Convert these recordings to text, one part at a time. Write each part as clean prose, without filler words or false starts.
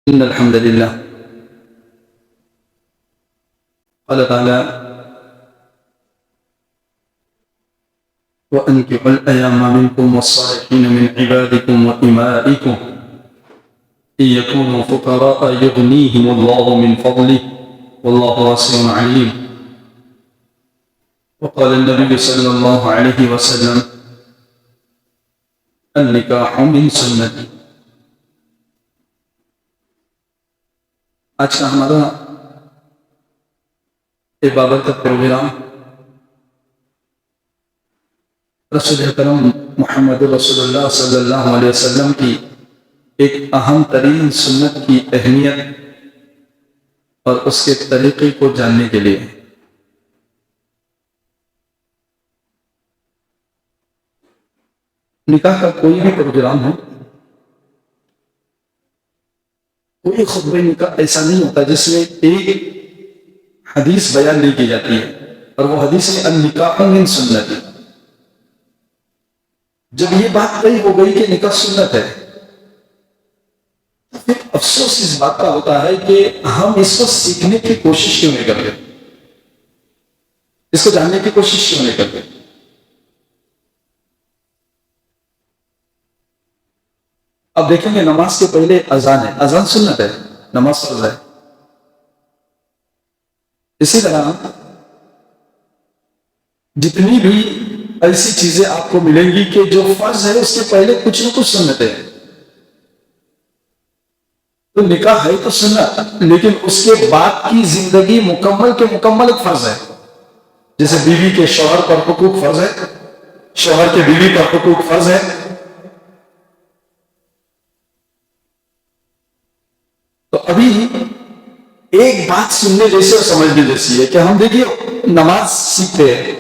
إن الحمد لله قال تعالى وأنكحوا الأيام منكم والصالحين من عبادكم وإمائكم إن يكونوا فقراء يغنيهم الله من فضله والله واسع عليم. وقال النبي صلى الله عليه وسلم النکاح من سنتی. آج کا ہمارا عبادت کا پروگرام رسول اکرم محمد رسول اللہ صلی اللہ علیہ وسلم کی ایک اہم ترین سنت کی اہمیت اور اس کے طریقے کو جاننے کے لیے. نکاح کا کوئی بھی پروگرام ہو، کوئی خطبہ نکاح ایسا نہیں ہوتا جس میں ایک حدیث بیان نہیں کی جاتی ہے، اور وہ حدیث ہے النکاح من سنتی. جب یہ بات طے ہو گئی کہ نکاح سنت ہے، پھر افسوس اس بات کا ہوتا ہے کہ ہم اس کو سیکھنے کی کوشش کیوں نہیں کرتے، اس کو جاننے کی کوشش کیوں نہیں کرتے. اب دیکھیں گے نماز کے پہلے اذان ہے، اذان سنت ہے، نماز فرض ہے. اسی طرح جتنی بھی ایسی چیزیں آپ کو ملیں گی کہ جو فرض ہے اس کے پہلے کچھ نہ کچھ سنتیں ہیں. تو نکاح ہے تو سنت، لیکن اس کے بعد کی زندگی مکمل کے مکمل ایک فرض ہے. جیسے بیوی کے شوہر پر حقوق فرض ہے، شوہر کے بیوی پر حقوق فرض ہے. تو ابھی ایک بات سننے جیسے اور سمجھنے جیسی ہے کہ ہم دیکھیے نماز سیکھتے ہیں،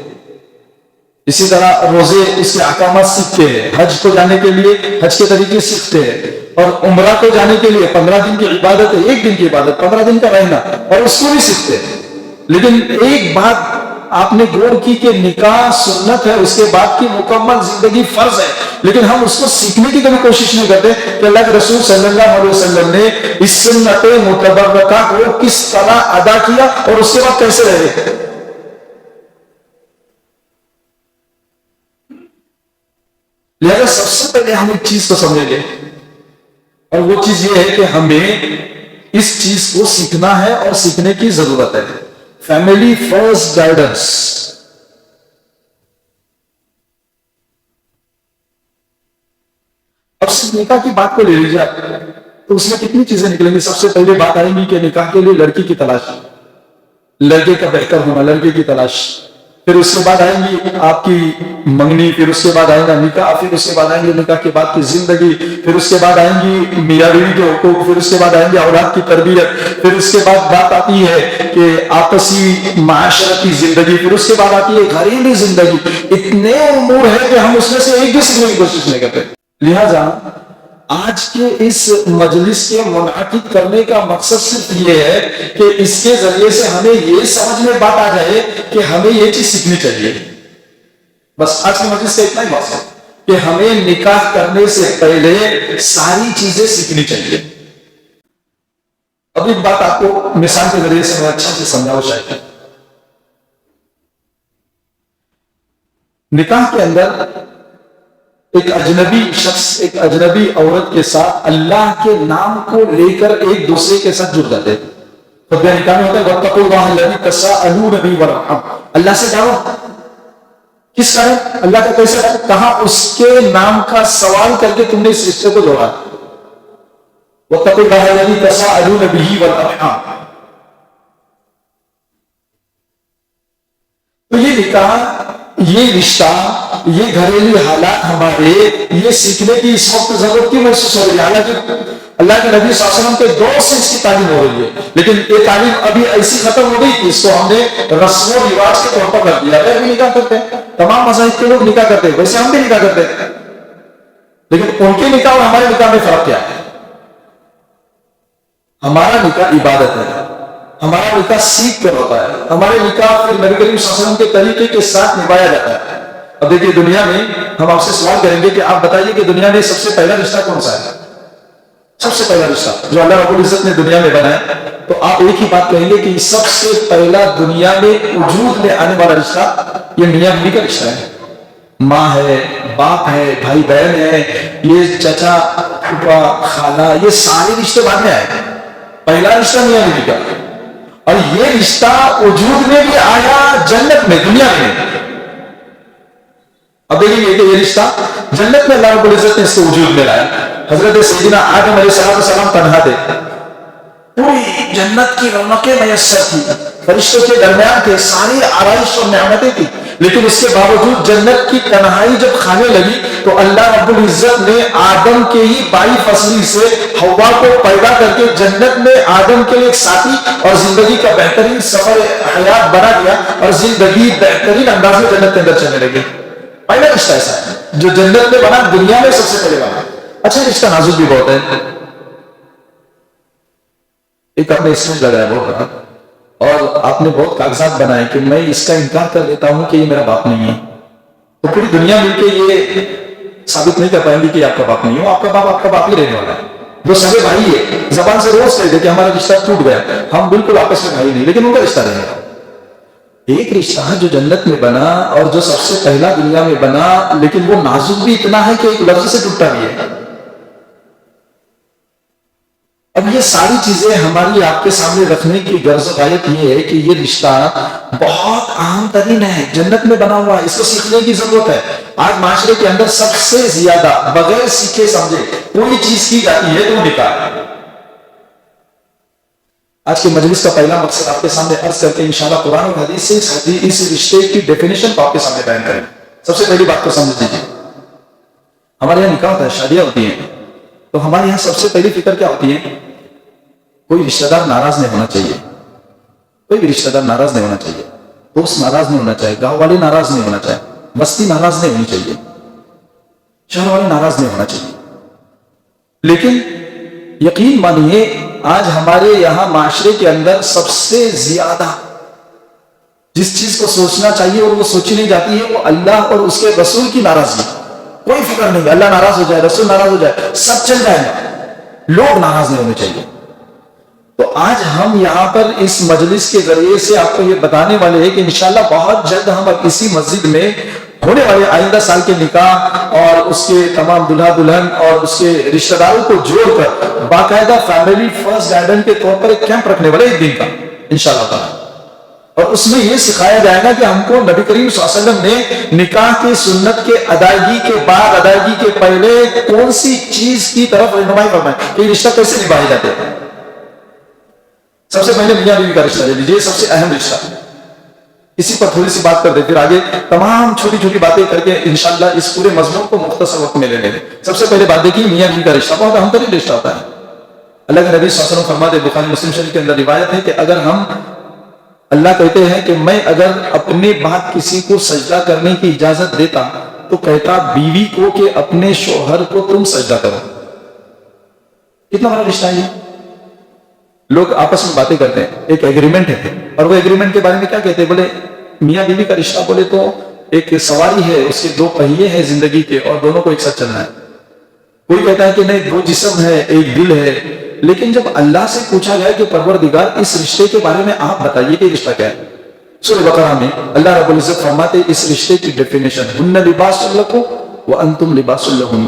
اسی طرح روزے اس کے احکامات سیکھتے ہیں، حج کو جانے کے لیے حج کے طریقے سیکھتے ہیں، اور عمرہ کو جانے کے لیے 15 دن کی عبادت ہے، ایک دن کی عبادت 15 دن کا رہنا، اور اس کو بھی سیکھتے ہیں. لیکن ایک بات آپ نے غور کی کہ نکاح سنت ہے، اس کے بعد کی مکمل زندگی فرض ہے، لیکن ہم اس کو سیکھنے کی کبھی کوشش نہیں کرتے کہ اللہ کے رسول صلی اللہ علیہ وسلم نے اس سنت متبرکہ کو کس طرح ادا کیا اور اس کے بعد کیسے رہے. لہذا سب سے پہلے ہم ایک چیز کو سمجھیں گے، اور وہ چیز یہ ہے کہ ہمیں اس چیز کو سیکھنا ہے اور سیکھنے کی ضرورت ہے. Family first guidance. اب صرف نکاح کی بات کو لے لیجیے تو اس میں کتنی چیزیں نکلیں گی. سب سے پہلے بات آئیں گی کہ نکاح کے لیے لڑکی کی تلاش، لڑکے کا بہتر ہونا، لڑکے کی تلاش. پھر اس کے بعد آئیں گی آپ کی منگنی، پھر اس کے بعد آئے گا نکاح، پھر اس کے بعد آئیں گے نکاح کے بعد کی زندگی، پھر اس کے بعد آئیں گی میاں بیوی کے حقوق، پھر اس کے بعد آئیں گے اولاد کی تربیت، پھر اس کے بعد بات آتی ہے کہ آپسی معاشرت کی زندگی، پھر اس کے بعد آتی ہے گھریلو زندگی. اتنے امور ہیں کہ ہم اس میں سے ایک بھی سیکھنے کی کوشش نہیں کرتے. لہذا آج کے اس مجلس کے منعقد کرنے کا مقصد صرف یہ ہے کہ اس کے ذریعے سے ہمیں یہ سمجھ میں بات آ جائے کہ ہمیں یہ چیز سیکھنی چاہیے. بس آج کے مجلس کا اتنا ہی بات ہے کہ ہمیں نکاح کرنے سے پہلے ساری چیزیں سیکھنی چاہیے. اب ایک بات آپ کو مثال کے ذریعے سے میں اچھا سے سمجھاؤں شاید. نکاح کے اندر ایک اجنبی شخص ایک اجنبی عورت کے ساتھ اللہ کے نام کو لے کر ایک دوسرے کے ساتھ جڑ جاتے ہیں. خطبہ نکاح میں ہوتا ہے وَاتَّقُوا اللَّهَ الَّذِي تَسَاءَلُونَ بِهِ وَالْأَرْحَامَ. اللہ سے ڈرو. کس کا ہے؟ اللہ کا. کیسے کہا؟ اس کے نام کا سوال کر کے تم نے اس رشتے کو جوڑا. وَاتَّقُوا اللَّهَ الَّذِي تَسَاءَلُونَ بِهِ وَالْأَرْحَامَ. تو یہ نکاح، یہ رشتہ، یہ گھریلو حالات ہمارے یہ سیکھنے کی اس وقت ضرورت کی محسوس ہو رہی ہے. حالانکہ اللہ کے نبی صلی اللہ علیہ وسلم کے دور سے اس کی تعلیم ہو رہی ہے، لیکن یہ تعلیم ابھی ایسی ختم ہو گئی کہ اس کو ہم نے رسم و رواج کے طور پر رکھ دیا. بھی نکاح کرتے ہیں، تمام مذاہب کے لوگ نکاح کرتے ہیں، ویسے ہم بھی نکاح کرتے ہیں، لیکن ان کے نکاح اور ہمارے نکاح میں فرق کیا ہے؟ ہمارا نکاح عبادت ہے، ہمارا نکاح سیکھ کر ہوتا ہے، ہمارے نکاح پھر نبی کریم صلی اللہ علیہ وسلم کے طریقے کے ساتھ نبھایا جاتا ہے. اب دیکھیے دنیا میں ہم آپ سے سوال کریں گے کہ آپ بتائیے کہ دنیا میں سب سے پہلا رشتہ کون سا ہے؟ سب سے پہلا رشتہ جو اللہ رب العزت نے دنیا میں بنایا، تو آپ ایک ہی بات کہیں گے کہ سب سے پہلا دنیا میں وجود میں آنے والا رشتہ یہ میاں بیوی کا رشتہ ہے. ماں ہے، باپ ہے، بھائی بہن ہے، یہ چچا پھوپھا خالہ، یہ سارے رشتے بعد میں آئے. پہلا رشتہ میاں بیوی کا، اور یہ رشتہ وجود میں بھی آیا جنت میں، دنیا میں. اب دیکھیں گے کہ یہ رشتہ جنت میں اللہ رب العزت نے اس کو وجود میں لایا. حضرت سیدنا آدم علیہ السلام تنہا تھے، پوری جنت کی رونقیں میسر تھی، فرشتوں کے درمیان تھے، ساری آرائش اور نعمتیں تھی، لیکن اس کے باوجود جنت کی تنہائی جب کھانے لگی تو اللہ رب العزت نے آدم کے ہی بائی فصلی سے حوا کو پیدا کر کے جنت میں آدم کے لیے ایک ساتھی اور زندگی کا بہترین سفر حیات بنا دیا، اور زندگی بہترین انداز میں جنت کے اندر چلنے لگی. پہلا رشتہ ایسا ہے جو جنت میں بنا، دنیا میں سب سے پہلے بنا. اچھا رشتہ نازک بھی بہت ہے. ایک آپ نے اسٹیج لگایا بہت بڑا، اور آپ نے بہت کاغذات بنائے کہ میں اس کا انکار کر لیتا ہوں کہ یہ میرا باپ نہیں ہے، تو پوری دنیا مل کے یہ ثابت نہیں کر پائیں گی کہ آپ کا باپ نہیں ہو. آپ کا باپ ہی رہنے والا ہے. جو سگے بھائی ہے زبان سے روز کہتے کہ ہمارا رشتہ ٹوٹ گیا، ہم بالکل آپس میں بھائی نہیں، لیکن ان کا رشتہ رہے گا. ایک رشتہ جو جنت میں بنا اور جو سب سے پہلا دنیا میں بنا، لیکن وہ نازک بھی اتنا ہے کہ ایک لفظ سے ٹوٹتا بھی ہے. اب یہ ساری چیزیں ہماری آپ کے سامنے رکھنے کی غرض و غایت یہ ہے کہ یہ رشتہ بہت اہم ترین ہے، جنت میں بنا ہوا ہے، اس کو سیکھنے کی ضرورت ہے. آج معاشرے کے اندر سب سے زیادہ بغیر سیکھے سمجھے کوئی چیز کی جاتی ہے تو نکاح. آج کے مجلس کا پہلا مقصد آپ کے سامنے عرض کرتے ہیں انشاءاللہ قرآن اور حدیث سے اس رشتے کی ڈیفینیشن کو آپ کے سامنے بیان کریں. سب سے پہلی بات کو سمجھ لیجیے، ہمارے یہاں نکاح ہوتا ہے، شادیاں ہوتی ہیں، تو ہمارے یہاں سب سے پہلی فکر کیا ہوتی ہے؟ کوئی رشتہ دار ناراض نہیں ہونا چاہیے، کوئی بھی رشتہ دار ناراض نہیں ہونا چاہیے، دوست ناراض نہیں ہونا چاہیے، گاؤں والے ناراض نہیں ہونا چاہیے، بستی ناراض نہیں ہونی چاہیے، شہر والے ناراض نہیں ہونا چاہیے. لیکن یقین مانیے آج ہمارے یہاں معاشرے کے اندر سب سے زیادہ جس چیز کو سوچنا چاہیے اور وہ سوچی نہیں جاتی ہے وہ اللہ اور اس کے رسول کی ناراضگی. کوئی فکر نہیں، اللہ ناراض ہو جائے، رسول ناراض ہو جائے، سب چل جائے گا، لوگ ناراض نہیں ہونے چاہیے. تو آج ہم یہاں پر اس مجلس کے ذریعے سے آپ کو یہ بتانے والے ہیں کہ انشاءاللہ بہت جلد ہم اسی مسجد میں ہونے والے آئندہ سال کے نکاح اور اس کے تمام دلہا دلہن اور اس کے رشتہ داروں کو جوڑ کر باقاعدہ فیملی فرسٹ گائیڈنس کے طور پر ایک کیمپ رکھنے والے ایک دن کا انشاءاللہ تعالی. اور اس میں یہ سکھایا جائے گا کہ ہم کو نبی کریم صلی اللہ علیہ وسلم نے نکاح کی سنت کے ادائیگی کے بعد، ادائیگی کے پہلے کون سی چیز کی طرف رہنمائی فرمائی کہ یہ رشتہ کیسے نبھائے جاتے ہیں. سب سے پہلے میاں بیوی کا رشتہ لے لیجیے، سب سے اہم رشتہ. اسی پر تھوڑی سی بات کر دیں، پھر آگے تمام چھوٹی چھوٹی باتیں کر کے انشاءاللہ اس پورے مضمون کو مختصر وقت میں لے لیں گے. سب سے پہلے بات دیکھیے، میاں بیوی کا رشتہ بہت اہم ترین رشتہ ہوتا ہے. اللہ کے نبی صلی اللہ علیہ وسلم فرماتے ہیں، بخاری مسلم شریف کے اندر روایت ہے کہ اگر ہم، اللہ کہتے ہیں کہ میں اگر اپنے بعد کسی کو سجدہ کرنے کی اجازت دیتا تو کہتا بیوی کو کہ اپنے شوہر کو تم سجدہ کرو. کتنا بڑا رشتہ ہے. لوگ آپس میں باتیں کرتے ہیں، ایک ایگریمنٹ ہے، اور وہ ایگریمنٹ کے بارے میں کیا کہتے ہیں؟ بولے میاں بیوی کا رشتہ بولے تو ایک سواری ہے، اس کے دو پہیے ہیں زندگی کے اور دونوں کو ایک ساتھ چلنا ہے. کوئی کہتا ہے کہ نہیں، دو جسم ہے ایک دل ہے. لیکن جب اللہ سے پوچھا گیا کہ پروردگار اس رشتے کے بارے میں آپ بتائیے کہ رشتہ کیا ہے، سورہ بقرہ میں اللہ رب العزت فرماتے اس رشتے کی ڈیفینیشن، ہن لباس لکم وانتم لباس لہن.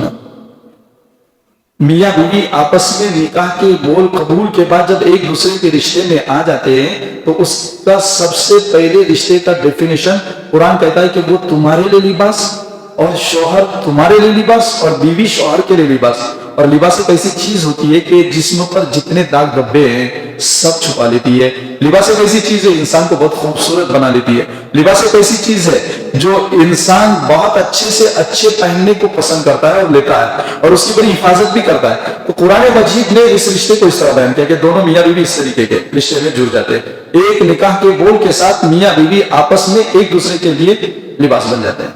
میاں بیوی آپس میں نکاح کے بول قبول کے بعد جب ایک دوسرے کے رشتے میں آ جاتے ہیں تو اس کا سب سے پہلے رشتے کا ڈیفینیشن قرآن کہتا ہے کہ وہ تمہارے لیے لباس، اور شوہر تمہارے لیے لباس، اور بیوی شوہر کے لیے لباس. اور لباس ایک ایسی چیز ہوتی ہے کہ جسم پر جتنے داغ دھبے ہیں سب چھپا لیتی ہے. لباس ایک ایسی چیز ہے انسان کو بہت خوبصورت بنا لیتی ہے. لباس ایک ایسی چیز ہے جو انسان بہت اچھے سے اچھے پہننے کو پسند کرتا ہے اور لیتا ہے، اور اس کی بڑی حفاظت بھی کرتا ہے. تو قرآن مجید نے اس رشتے کو اس طرح بیان کیا کہ دونوں میاں بیوی اس طریقے کے رشتے میں جڑ جاتے ہیں. ایک نکاح کے بول کے ساتھ میاں بیوی آپس میں ایک دوسرے کے لیے لباس بن جاتے ہیں.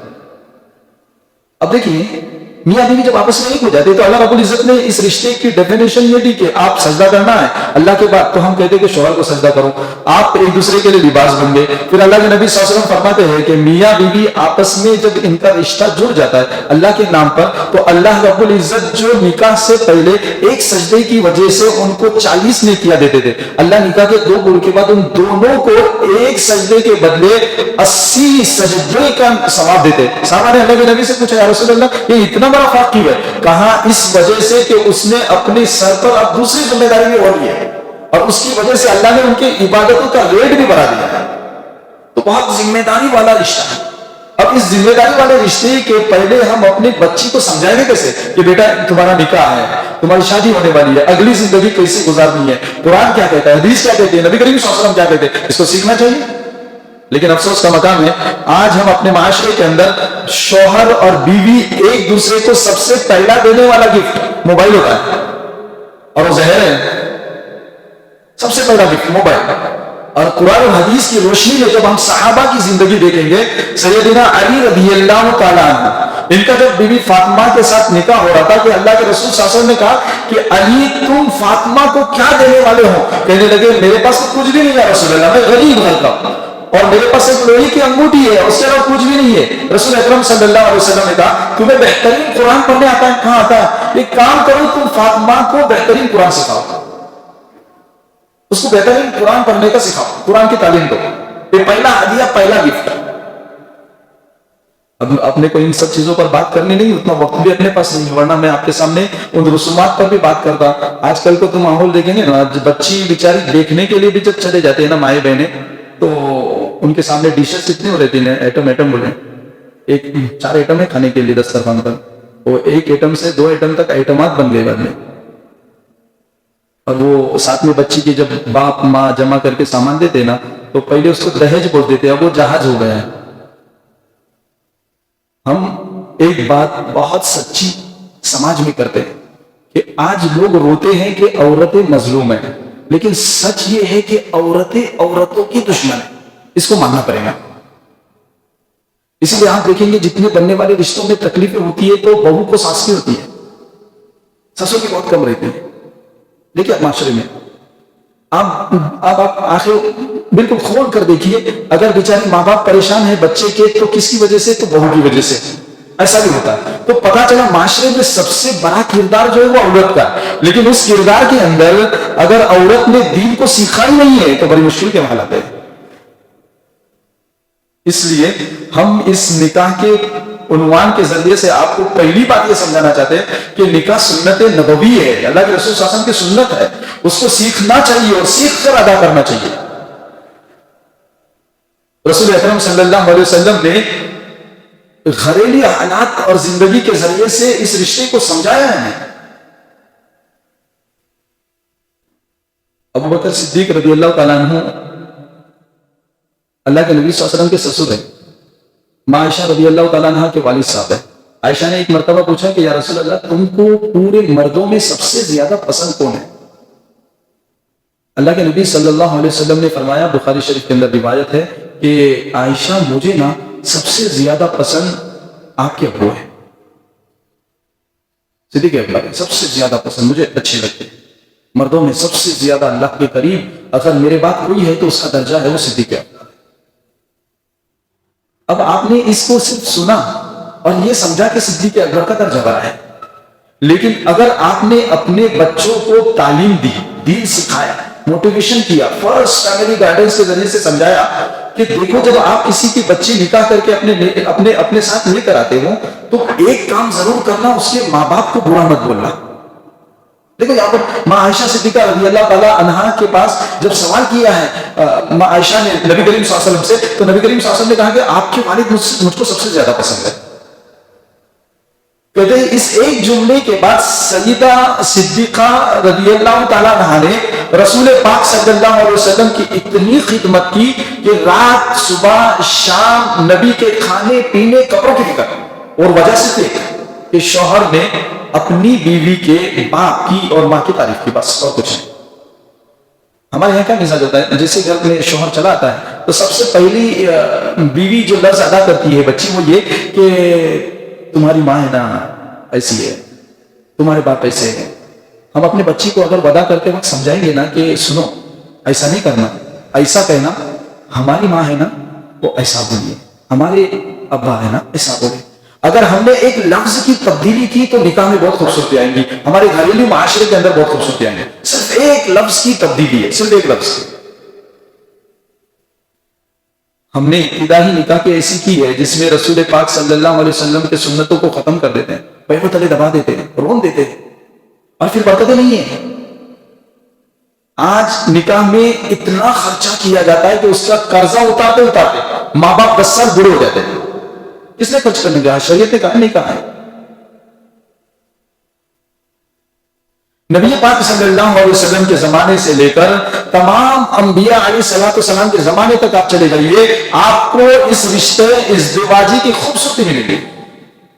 اب دیکھیے میاں بیوی جب آپس میں ایک ہو جاتے تو اللہ رب العزت نے اس رشتے کی ڈیفینیشن یہ دی کہ آپ سجدہ کرنا ہے اللہ کے بعد، تو ہم کہتے ہیں کہ شوہر کو سجدہ کرو، آپ ایک دوسرے کے لیے لباس بن گئے۔ پھر اللہ کے نبی صلی اللہ علیہ وسلم فرماتے ہیں کہ میاں بیوی آپس میں جب ان کا رشتہ جڑ جاتا ہے اللہ کے نام پر، تو اللہ رب العزت جو نکاح سے پہلے ایک سجدے کی وجہ سے ان کو 40 نیکیاں دیتے تھے، اللہ نکاح کے 2 گھر کے بعد ان دونوں کو ایک سجدے کے بدلے 80 سجدے کا ثواب دیتے۔ صحابہ نے اللہ کے نبی سے پوچھا یا رسول اللہ یہ اتنا بڑا فرق کیوں ہے؟ کہا اس وجہ سے کہ اس نے اپنے سر پر اب دوسری ذمہ داری بھی اور لی ہے، اور اس کی وجہ سے اللہ نے ان کی عبادتوں کا ریٹ بھی بڑھا دیا ہے۔ تو بہت ذمہ داری والا رشتہ ہے۔ اب اس ذمہ داری والے رشتے کے پہلے ہم اپنے بچی کو سمجھائیں گے کیسے کہ بیٹا تمہارا نکاح ہے، تمہاری شادی ہونے والی ہے، اگلی زندگی کیسے گزارنی ہے، قرآن کیا کہتا ہے، حدیث کیا کہتی ہے، نبی کریم صلی اللہ علیہ وسلم کیا کہتے ہیں، اس کو سیکھنا چاہیے۔ لیکن افسوس کا مقام ہے آج ہم اپنے معاشرے کے اندر شوہر اور بیوی ایک دوسرے کو سب سے پہلا دینے والا گفٹ موبائل ہوتا ہے، اور وہ زہر ہے۔ سب سے پہلا گفٹ موبائل۔ اور قرآن اور حدیث کی روشنی میں جب ہم صحابہ کی زندگی دیکھیں گے، سیدنا علی رضی اللہ تعالیٰ عنہ، ان کا جب بیوی فاطمہ کے ساتھ نکاح ہو رہا تھا کہ اللہ کے رسول صلی اللہ علیہ وسلم نے کہا کہ علی تم فاطمہ کو کیا دینے والے ہو؟ کہنے لگے میرے پاس تو کچھ بھی نہیں ہے رسول اللہ، میں غریب گھر کا ہوں، اور میرے پاس ایک لوہے کی انگوٹھی ہے، اس کے علاوہ کچھ بھی نہیں ہے۔ رسول اکرم صلی اللہ علیہ وسلم نے کہا تمہیں بہترین قرآن پڑھنے آتا ہے؟ کہاں آتا ہے؟ ایک کام کرو تم فاطمہ کو بہترین قرآن سکھاؤ، اس کو بہترین قرآن پڑھنے کا سکھاؤ، قرآن کی تعلیم دو۔ یہ پہلا ہدیہ، پہلا گفٹ۔ اب اپنے کو ان سب چیزوں پر بات کرنی نہیں، اتنا وقت بھی اپنے پاس نہیں، ورنہ میں آپ کے سامنے ان رسومات پر بھی بات کرتا۔ آج کل کو تو ماحول دیکھیں گے نا، بچی بیچاری دیکھنے کے لیے بھی جب چلے جاتے ہیں نا مائیں بہنیں، تو ان کے سامنے ڈشز کتنے ہو رہتے ہیں، ایٹم بولے، ایک 4 ایٹم ہے کھانے کے لیے دسترخوان پر، وہ ایک ایٹم سے 2 ایٹم تک ایٹمات بن گئے بعد میں۔ اور وہ ساتھ میں بچی کے جب باپ ماں جمع کر کے سامان دیتے نا، تو پہلے اس کو دہیج بول دیتے، اب وہ جہاز ہو گیا ہے۔ ہم ایک بات بہت سچی سماج میں کرتے ہیں کہ آج لوگ روتے ہیں کہ عورتیں مظلوم ہیں، لیکن سچ یہ ہے کہ عورتیں عورتوں کی دشمن ہیں، اس کو ماننا پڑے گا۔ اسی لیے آپ دیکھیں گے جتنے بننے والے رشتوں میں تکلیفیں ہوتی ہے تو بہو کو ساس کی ہوتی ہے، سسوں کی بہت کم رہتی ہے۔ دیکھیے معاشرے میں آپ آخر بالکل کھول کر دیکھیے، اگر بیچارے ماں باپ پریشان ہیں بچے کے تو کس کی وجہ سے؟ تو بہو کی وجہ سے، ایسا بھی ہوتا ہے۔ تو پتا چلا معاشرے میں سب سے بڑا کردار جو ہے وہ عورت کا، لیکن اس کردار کے اندر اگر عورت نے دین کو سیکھا ہی نہیں ہے تو بڑی مشکل کے حالات ہے۔ اس لیے ہم اس نکاح کے عنوان کے ذریعے سے آپ کو پہلی بات یہ سمجھانا چاہتے ہیں کہ نکاح سنت نبوی ہے، اللہ کے رسول صلی اللہ علیہ وسلم کی سنت ہے، اس کو سیکھنا چاہیے اور سیکھ کر ادا کرنا چاہیے۔ رسول اکرم صلی اللہ علیہ وسلم نے گھریلو حالات اور زندگی کے ذریعے سے اس رشتے کو سمجھایا ہے۔ ابو بکر صدیق رضی اللہ تعالیٰ عنہ اللہ کے نبی صلی اللہ علیہ وسلم کے سسر ہیں، ماں عائشہ رضی اللہ تعالیٰ عنہ کے والد صاحب ہیں۔ عائشہ نے ایک مرتبہ پوچھا کہ یا رسول اللہ تم کو پورے مردوں میں سب سے زیادہ پسند کون ہے؟ اللہ کے نبی صلی اللہ علیہ وسلم نے فرمایا، بخاری شریف کے اندر روایت ہے کہ عائشہ مجھے نا سب سے زیادہ پسند آپ کے ابو ہیں، صدیق اکبر، سب سے زیادہ پسند مجھے اچھے لگتے ہیں مردوں میں، سب سے زیادہ اللہ کے قریب اگر میرے بات کوئی ہے تو اس کا درجہ ہے وہ صدیق اکبر۔ اب آپ نے اس کو صرف سنا اور یہ سمجھا کہ صدیق اکبر کا درجہ بڑا ہے، لیکن اگر آپ نے اپنے بچوں کو تعلیم دی، دین سکھایا، موٹیویشن کیا، فرسٹ فیملی گائیڈنس کے ذریعے سے سمجھایا کہ دیکھو جب آپ کسی کی بچی نکاح کر کے اپنے ساتھ لے کر آتے ہو تو ایک کام ضرور کرنا، اس کے ماں باپ کو برا مت بولنا۔ دیکھو یہاں پر ماں عائشہ صدیقہ رضی اللہ تعالیٰ عنہا کے پاس جب سوال کیا ہے ماں عائشہ نے نبی کریم صلی اللہ علیہ وسلم سے، تو نبی کریم صلی اللہ علیہ وسلم نے کہا کہ آپ کے والد مجھ کو سب سے زیادہ پسند ہے۔ کہتے ہیں اس ایک جملے کے بعد سیدہ صدیقہ رضی اللہ تعالیٰ عنہا نے رسول پاک صلی اللہ علیہ وسلم کی اتنی خدمت کی کہ رات صبح شام نبی کے کھانے پینے کپڑوں کی فکر، اور وجہ سے تھی کہ شوہر نے اپنی بیوی کے باپ کی اور ماں کی تعریف کی، بس اور کچھ نہیں۔ ہمارے یہاں کیا مزاج ہوتا ہے، جیسے گھر میں شوہر چلا آتا ہے تو سب سے پہلی بیوی جو لفظ ادا کرتی ہے بچی وہ یہ کہ تمہاری ماں ہے نا ایسی ہے, تمہارے باپ ایسے ہیں. ہم اپنے بچی کو اگر وعدہ کرتے وقت سمجھائیں گے نا کہ سنو ایسا نہیں کرنا, ایسا کہنا, ہماری ماں ہے نا وہ ایسا بولیے, ہمارے ابا ہے نا ایسا بولے. اگر ہم نے ایک لفظ کی تبدیلی کی تو نکاح میں بہت خوبصورتی آئیں گی, ہمارے گھریلو معاشرے کے اندر بہت خوبصورتی آئیں گی. صرف ایک لفظ کی تبدیلی ہے, صرف ایک لفظ. ہم نے ابتدا ہی نکاح کی ایسی کی ہے جس میں رسول پاک صلی اللہ علیہ وسلم کے سنتوں کو ختم کر دیتے ہیں, پیروں تلے دبا دیتے ہیں, رون دیتے ہیں, اور پھر برکتیں نہیں ہیں. آج نکاح میں اتنا خرچہ کیا جاتا ہے کہ اس کا قرضہ اتارتے اتارتے ماں باپ 10 سال بوڑھے ہو جاتے ہیں. کس نے خرچ کرنے کا؟ شریعت نے کہا نہیں کہا ہے. نبی پاک صلی اللہ علیہ وسلم کے زمانے سے لے کر تمام انبیاء علیہ الصلوۃ والسلام کے زمانے تک آپ چلے جائیے, آپ کو اس رشتے ازدواجی کی خوبصورتی ملے گی.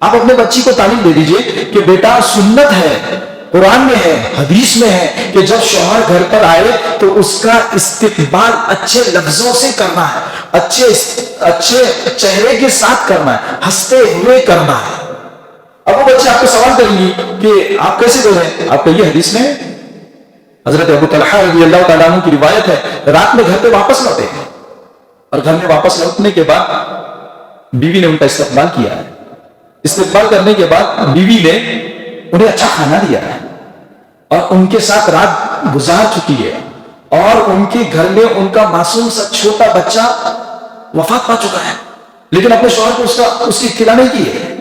آپ اپنے بچی کو تعلیم دے دیجئے کہ بیٹا سنت ہے, قرآن میں ہے, حدیث میں ہے کہ جب شوہر گھر پر آئے تو اس کا استقبال اچھے لفظوں سے کرنا ہے, اچھے چہرے کے ساتھ کرنا ہے, ہنستے ہوئے کرنا ہے. اب وہ بچے آپ کو سوال کریں گی کہ آپ کیسے بولیں؟ آپ کہیے حدیث میں حضرت ابو طلحہ رضی اللہ تعالیٰ عنہ کی روایت ہے, رات میں گھر پہ واپس لوٹے اور گھر میں واپس لوٹنے کے بعد بیوی نے ان کا استقبال کیا ہے. استقبال کرنے کے بعد بیوی نے انہیں اچھا کھانا دیا ہے اور ان کے ساتھ رات گزار چکی ہے, اور ان کے گھر میں ان کا معصوم سا چھوٹا بچہ وفات پا چکا ہے, لیکن اپنے شوہر کو اس کی اطلاع نہیں کی ہے.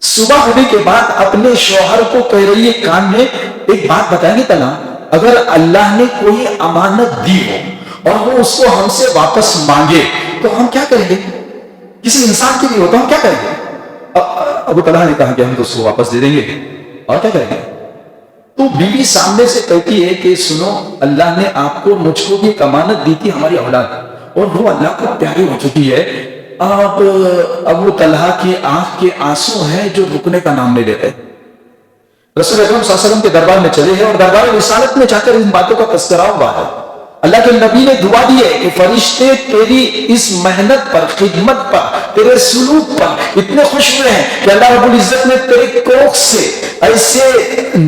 صبح ہونے کے بعد اپنے شوہر کو کہہ رہی ہے کان میں, ایک بات بتائیں گے تلا, اگر اللہ نے کوئی امانت دی ہو اور وہ اس کو ہم سے واپس مانگے تو ہم کیا کریں گے؟ کسی انسان کے لیے ہوتا ہم کیا کریں گے؟ ابو طلحہ نے کہا کہ ہم تو اس کو واپس دے دیں گے, اور کیا کریں گے؟ تو بیوی سامنے سے کہتی ہے کہ سنو, اللہ نے آپ کو مجھ کو بھی ایک امانت دی تھی, ہماری اولاد, اور وہ اللہ کو پیاری ہو چکی ہے. اب ابو طلحہ کی آنکھ کے آنسو ہیں جو رکنے کا نام نہیں لیتے. رسول اکرم صلی اللہ علیہ وسلم کے دربار میں چلے ہیں اور دربار رسالت میں جا کر ان باتوں کا تذکرہ ہوا ہے. اللہ کے نبی نے دعا دی ہے کہ فرشتے تیری اس محنت پر, خدمت پر, تیرے سلوک پر اتنے خوش ہوئے ہیں کہ اللہ رب العزت نے تیرے کوکھ سے ایسے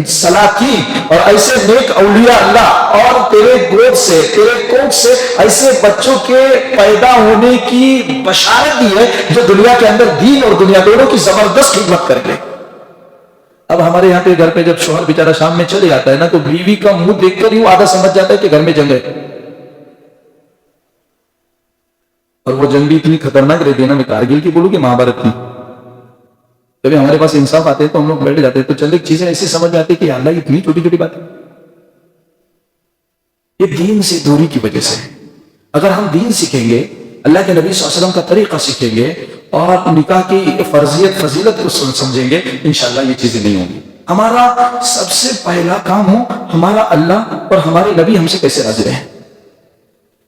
سلاطین اور ایسے نیک اولیاء اللہ اور تیرے گود سے, تیرے کوکھ سے ایسے بچوں کے پیدا ہونے کی بشارت دی ہے جو دنیا کے اندر دین اور دنیا دونوں کی زبردست خدمت کریں گے. اب ہمارے یہاں پہ گھر پہ جب شوہر بیچارہ شام میں چلے جاتا ہے نا تو بیوی کا منہ دیکھ کر ہی وہ آدھا سمجھ جاتا ہے کہ گھر میں جنگ ہے, اور وہ جنگ بھی اتنی خطرناک رہتی ہے نا, میں کارگل کی بولوں کہ مہابھارت کی. کبھی ہمارے پاس انصاف آتے ہیں تو ہم لوگ بیٹھ جاتے ہیں تو چند ایک چیزیں ایسی سمجھ میں آتی ہے کہ اللہ اتنی چھوٹی چھوٹی باتیں, یہ دین سے دوری کی وجہ سے. اگر ہم دین سیکھیں گے, اللہ کے نبی صلی اللہ علیہ وسلم کا طریقہ سیکھیں گے اور نکاح کی فرضیت فضیلت کو سمجھیں گے, انشاءاللہ یہ چیزیں نہیں ہوں گی. ہمارا سب سے پہلا کام ہو ہمارا اللہ اور ہمارے نبی ہم سے کیسے راضی رہے.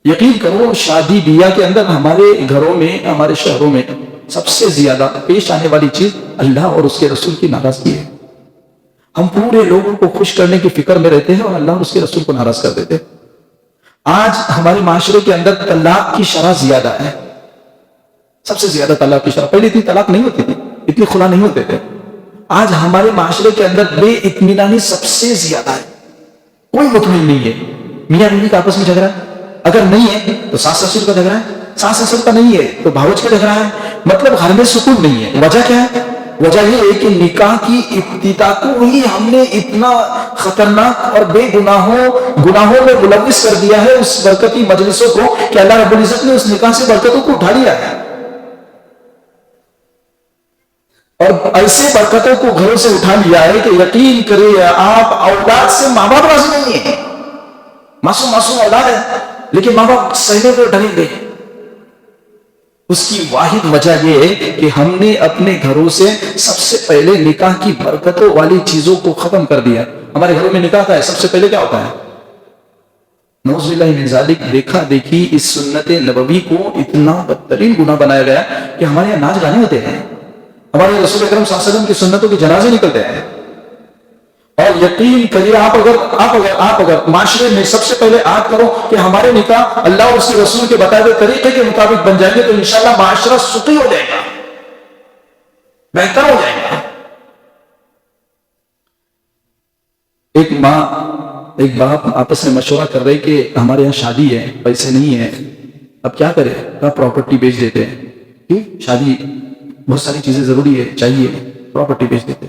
یقین کرو شادی بیاہ کے اندر ہمارے گھروں میں, ہمارے شہروں میں سب سے زیادہ پیش آنے والی چیز اللہ اور اس کے رسول کی ناراضگی ہے. ہم پورے لوگوں کو خوش کرنے کی فکر میں رہتے ہیں اور اللہ اور اس کے رسول کو ناراض کر دیتے ہیں. آج ہمارے معاشرے کے اندر طلاق کی شرح زیادہ ہے, سب سے زیادہ طلاق کی شرح. پہلے اتنی طلاق نہیں ہوتی تھی, اتنے خلا نہیں ہوتے تھے. آج ہمارے معاشرے کے اندر بے اطمینانی سب سے زیادہ ہے, کوئی مطمئن نہیں ہے. میاں بیوی کا آپس میں جھگڑا ہے, اگر نہیں ہے تو ساس سسر کا جھگڑا ہے, ساس سسر کا نہیں ہے تو بھاوج کا جھگڑا ہے. مطلب گھر میں سکون نہیں ہے. وجہ کیا ہے؟ وجہ یہ ہے کہ نکاح کی ابتدا کو ہی ہم نے اتنا خطرناک اور بے گناہوں میں ملوث کر دیا ہے اس برکتی مجلسوں کو کہ اللہ رب العزت نے اس نکاح سے برکتوں کو اٹھا لیا ہے, اور ایسے برکتوں کو گھروں سے اٹھا لیا ہے کہ یقین کرے آپ اولاد سے ماں باپ راضی نہیں ہے. معصوم اولاد ہے لیکن ماں باپ سہنے کو ڈریں گے. اس کی واحد وجہ یہ ہے کہ ہم نے اپنے گھروں سے سب سے پہلے نکاح کی برکتوں والی چیزوں کو ختم کر دیا. ہمارے گھروں میں نکاح کا ہے, سب سے پہلے کیا ہوتا ہے؟ نعوذ باللہ من ذالک, دیکھا دیکھی اس سنت نبوی کو اتنا بدترین گناہ بنایا گیا کہ ہمارے یہاں ناچ گانے ہوتے ہیں, ہمارے رسول اکرم صلی اللہ علیہ وسلم کی سنتوں کے جنازے نکلتے ہیں. اور یقین کریے آپ اگر معاشرے میں سب سے پہلے آج کرو کہ ہمارے نکاح اللہ اور اس کے رسول کے بتائے ہوئے طریقے کے مطابق بن جائیں گے تو انشاءاللہ معاشرہ سخی ہو جائے گا, بہتر ہو جائے گا. ایک ماں ایک باپ آپس میں مشورہ کر رہے کہ ہمارے یہاں شادی ہے، پیسے نہیں ہیں، اب کیا کرے؟ کہا پراپرٹی بیچ دیتے ہیں. کیوں؟ شادی بہت ساری چیزیں ضروری ہے، چاہیے، پراپرٹی بیچ دیتے.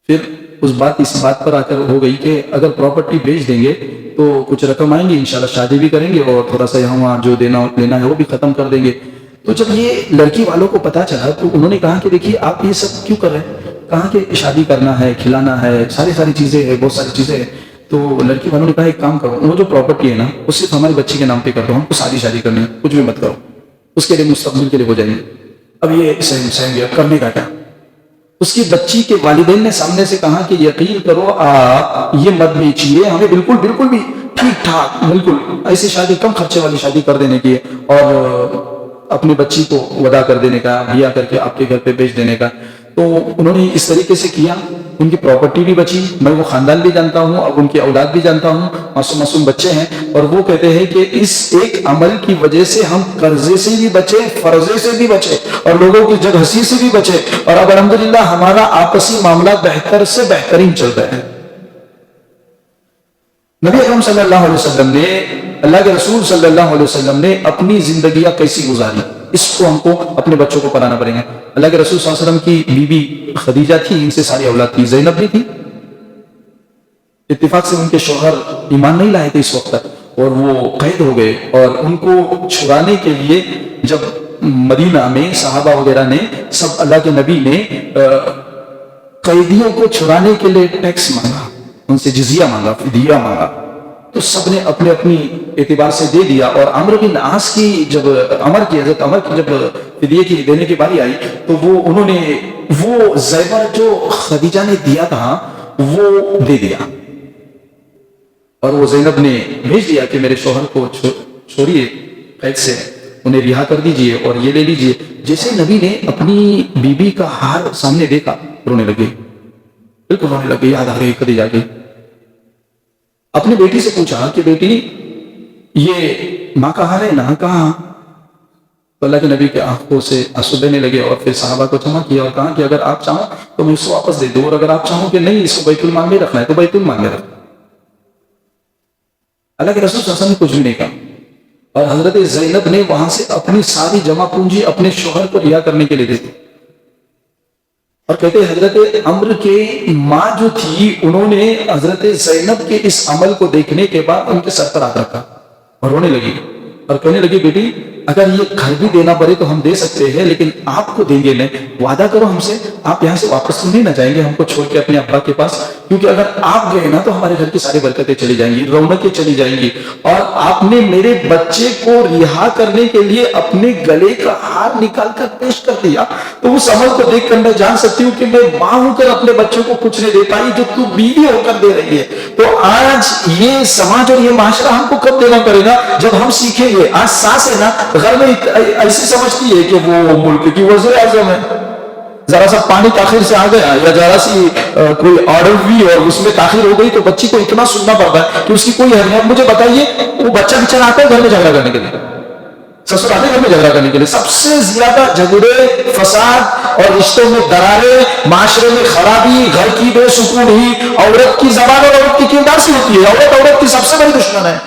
پھر اس بات پر آ کر ہو گئی کہ اگر پراپرٹی بیچ دیں گے تو کچھ رقم آئیں گی، انشاءاللہ شادی بھی کریں گے اور تھوڑا سا یہاں وہاں جو لینا ہے وہ بھی ختم کر دیں گے. تو جب یہ لڑکی والوں کو پتا چلا تو انہوں نے کہا کہ دیکھیے آپ یہ سب کیوں کر رہے ہیں؟ کہا کہ شادی کرنا ہے، کھلانا ہے، ساری چیزیں ہیں، بہت ساری چیزیں ہیں. تو لڑکی والوں نے کہا ایک کام کرو، وہ جو پراپرٹی ہے نا وہ صرف ہمارے بچے کے نام پہ کر دو، ہم کو شادی کرنی ہے، کچھ بھی مت کرو، اس کے لیے مستقبل کے لیے ہو جائیں گے. اب یہ سہم گیا، کرنے کا کیا؟ اس کی بچی کے والدین نے سامنے سے کہا کہ یقین کرو آپ یہ مت بیچیے، ہمیں بالکل بھی ٹھیک ٹھاک بالکل ایسی شادی، کم خرچے والی شادی کر دینے کی اور اپنی بچی کو ودا کر دینے کا، بیاہ کر کے آپ کے گھر پہ بیچ دینے کا. تو انہوں نے اس طریقے سے کیا، ان کی پراپرٹی بھی بچی، میں وہ خاندان بھی جانتا ہوں، اب ان کی اولاد بھی جانتا ہوں، معصوم بچے ہیں، اور وہ کہتے ہیں کہ اس ایک عمل کی وجہ سے ہم قرضے سے بھی بچے، فرضے سے بھی بچے، اور لوگوں کی جگ ہنسی سے بھی بچے، اور اب الحمدللہ ہمارا آپسی معاملات بہتر سے بہترین چل رہے ہیں. نبی اکرم صلی اللہ علیہ وسلم نے، اللہ کے رسول صلی اللہ علیہ وسلم نے اپنی زندگیاں کیسی گزاری، اس کو ہم کو اپنے بچوں کو پڑھانا پڑے گا. اللہ کے رسول صلی اللہ علیہ وسلم کی بیوی خدیجہ تھی، ان سے ساری اولاد تھی. زینب بھی تھی، اتفاق سے ان کے شوہر ایمان نہیں لائے تھے اس وقت تک، اور وہ قید ہو گئے، اور ان کو چھڑانے کے لیے جب مدینہ میں صحابہ وغیرہ نے سب، اللہ کے نبی نے قیدیوں کو چھڑانے کے لیے ٹیکس مانگا، ان سے جزیہ مانگا، فدیہ مانگا، تو سب نے اپنے اپنی اعتبار سے دے دیا. اور عمرو بن عاص کی جب حضرت عمر کی جب فدیے کی دینے کی باری آئی تو انہوں نے وہ زیور جو خدیجہ نے دیا تھا وہ دے دیا، اور وہ زینب نے بھیج دیا کہ میرے شوہر کو چھوڑیے قید سے، انہیں رہا کر دیجئے اور یہ لے لیجئے. جیسے نبی نے اپنی بیوی کا ہار سامنے دیکھا رونے لگے، بالکل رونے لگے، یاد آ گئی خدیجہ کی. اپنی بیٹی سے پوچھا کہ بیٹی یہ ماں کا ہار ہے نا؟ کہاں؟ تو اللہ کے نبی کے آنکھوں سے آنسو بہنے لگے، اور پھر صحابہ کو جمع کیا اور کہا کہ اگر آپ چاہو تو میں اس کو واپس دے دوں، اور اگر آپ چاہو کہ نہیں اس کو بیت المال میں رکھنا ہے تو بیت المال میں رکھنا. اللہ کے رسول صلی اللہ علیہ وسلم نے کچھ بھی نہیں کہا، اور حضرت زینب نے وہاں سے اپنی ساری جمع پونجی اپنے شوہر کو رہا کرنے کے لیے دے دی. اور کہتے ہیں حضرت عمرو کے ماں جو تھی انہوں نے حضرت زینب کے اس عمل کو دیکھنے کے بعد ان کے سر پر ہاتھ رکھا اور رونے لگی، اور کہنے لگی بیٹی اگر یہ گھر بھی دینا پڑے تو ہم دے سکتے ہیں، لیکن آپ کو دیں گے نہیں، وعدہ کرو ہم سے، آپ یہاں سے واپس تو نہیں نہ جائیں گے ہم کو چھوڑ کے اپنے ابا کے پاس، کیونکہ اگر آپ گئے نا تو ہمارے گھر کی ساری برکتیں چلی جائیں گی، رونقیں چلی جائیں گی. اور آپ نے میرے بچے کو رہا کرنے کے لیے اپنے گلے کا ہار نکال کر پیش کر دیا، تو اس عمل کو دیکھ کر میں جان سکتی ہوں کہ میں ماں ہو کر اپنے بچوں کو کچھ نہیں دے پائی جو تو بیوی ہو کر دے رہی ہے. تو آج یہ سماج اور یہ معاشرہ ہم کو کب دینا پڑے گا؟ جب ہم سیکھیں گے. آج ساس ہے نا گھر میں ایسی سمجھتی ہے کہ وہ ملک کی وزیر اعظم ہے، ذرا سا پانی تاخیر سے آ گیا یا ذرا سی کوئی آرڈر ہوئی اور اس میں تاخیر ہو گئی تو بچی کو اتنا سننا پڑتا ہے کہ اس کی کوئی اہمیت. مجھے بتائیے وہ بچہ بچہ آتا ہے گھر میں جھگڑا کرنے کے لیے، سسر آتے گھر میں جھگڑا کرنے کے لیے، سب سے زیادہ جھگڑے، فساد اور رشتوں میں دراریں، معاشرے میں خرابی، گھر کی بے سکونی عورت کی زبان اور عورت کی کردار سے ہوتی ہے. عورت کی سب سے بڑی دشمن ہے.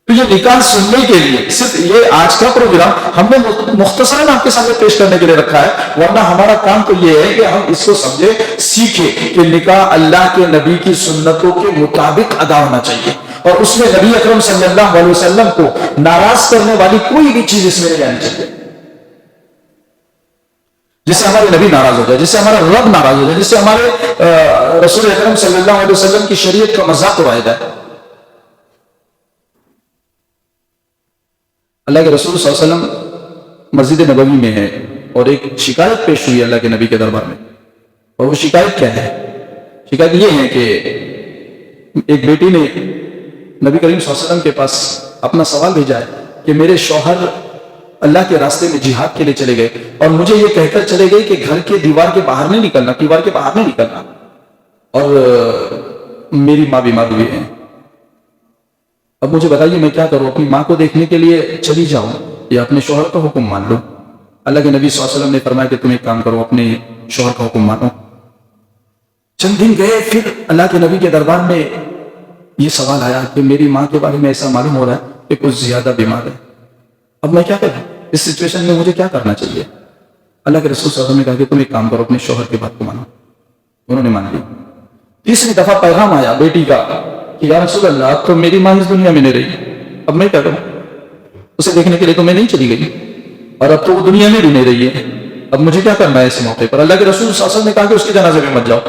تو یہ نکاح سننے کے لیے صرف یہ آج کا پروگرام ہم نے مختصراً آپ کے سامنے پیش کرنے کے لیے رکھا ہے، ورنہ ہمارا کام تو یہ ہے کہ ہم اس کو سمجھے، سیکھیں کہ نکاح اللہ کے نبی کی سنتوں کے مطابق ادا ہونا چاہیے، اور اس میں نبی اکرم صلی اللہ علیہ وسلم کو ناراض کرنے والی کوئی بھی چیز اس میں نہیں آنی چاہیے، جس سے ہمارے نبی ناراض ہو جائے، جس سے ہمارا رب ناراض ہو جائے، جس سے ہمارے رسول اکرم صلی اللہ علیہ وسلم کی شریعت کا مذاق اڑایا جائے. اللہ کے رسول صلی اللہ علیہ وسلم مسجد نبوی میں ہے اور ایک شکایت پیش ہوئی اللہ کے نبی کے دربار میں، اور وہ شکایت کیا ہے؟ شکایت یہ ہے کہ ایک بیٹی نے نبی کریم صلی اللہ علیہ وسلم کے پاس اپنا سوال بھیجا ہے کہ میرے شوہر اللہ کے راستے میں جہاد کے لیے چلے گئے اور مجھے یہ کہہ کر چلے گئے کہ گھر کے دیوار کے باہر نہیں نکلنا، دیوار کے باہر نہیں نکلنا، اور میری ماں بیمار ہوئی ہے. اب مجھے بتائیے میں کیا کروں؟ اپنی ماں کو دیکھنے کے لیے چلی جاؤں یا اپنے شوہر کا حکم مان لوں؟ اللہ کے نبی صلی اللہ علیہ وسلم نے فرمایا کہ تم ایک کام کرو، اپنے شوہر کا حکم مانو. چند دن گئے, پھر اللہ کے نبی کے دربار میں یہ سوال آیا کہ میری ماں کے بارے میں ایسا معلوم ہو رہا ہے کہ کچھ زیادہ بیمار ہے, اب میں کیا کروں, اس سچویشن میں مجھے کیا کرنا چاہیے. اللہ کے رسول صلی اللہ علیہ وسلم نے کہا کہ تم ایک کام کرو, اپنے شوہر کی بات کو مانو. انہوں نے مان لی. تیسری دفعہ پیغام آیا بیٹی کا کہ یا رسول اللہ, اب تو میری ماں اس دنیا میں نہیں رہی, اب میں کیا کروں, اسے دیکھنے کے لیے تو میں نہیں چلی گئی, اور اب تو وہ دنیا میں بھی نہیں رہی ہے, اب مجھے کیا کرنا ہے اس موقع پر. اللہ کے رسول صلی اللہ علیہ وسلم نے کہا کہ اس کے جنازے میں مت جاؤ.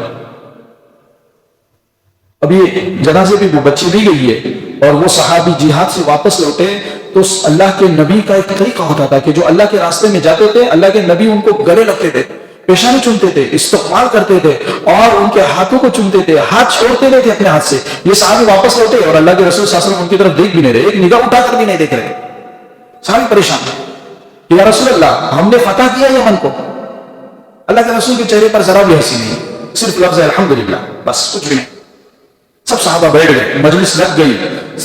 اب یہ جنازے بھی وہ بچی دی گئی ہے, اور وہ صحابی جہاد سے واپس لوٹے تو اللہ کے نبی کا ایک طریقہ ہوتا تھا کہ جو اللہ کے راستے میں جاتے تھے, اللہ کے نبی ان کو گلے لگتے تھے, پیشانی چومتے تھے, استقبال کرتے تھے, اور ان کے ہاتھوں کو چومتے تھے, ہاتھ چھوڑتے نہیں تھے اپنے ہاتھ سے. یہ صحابی واپس لوٹے اور اللہ کے رسول صلی اللہ علیہ وسلم ان کی طرف دیکھ بھی نہیں رہے, ایک نگاہ اٹھا کر بھی نہیں دیکھ رہے. صحابی پریشان کہ یا رسول اللہ, ہم نے فتح کیا یمن کو. اللہ کے رسول کے چہرے پر ذرا بھی ہنسی نہیں, صرف لفظ ہے الحمدللہ, بس کچھ بھی نہیں. سب صحابہ بیٹھ گئے, مجلس لگ گئی,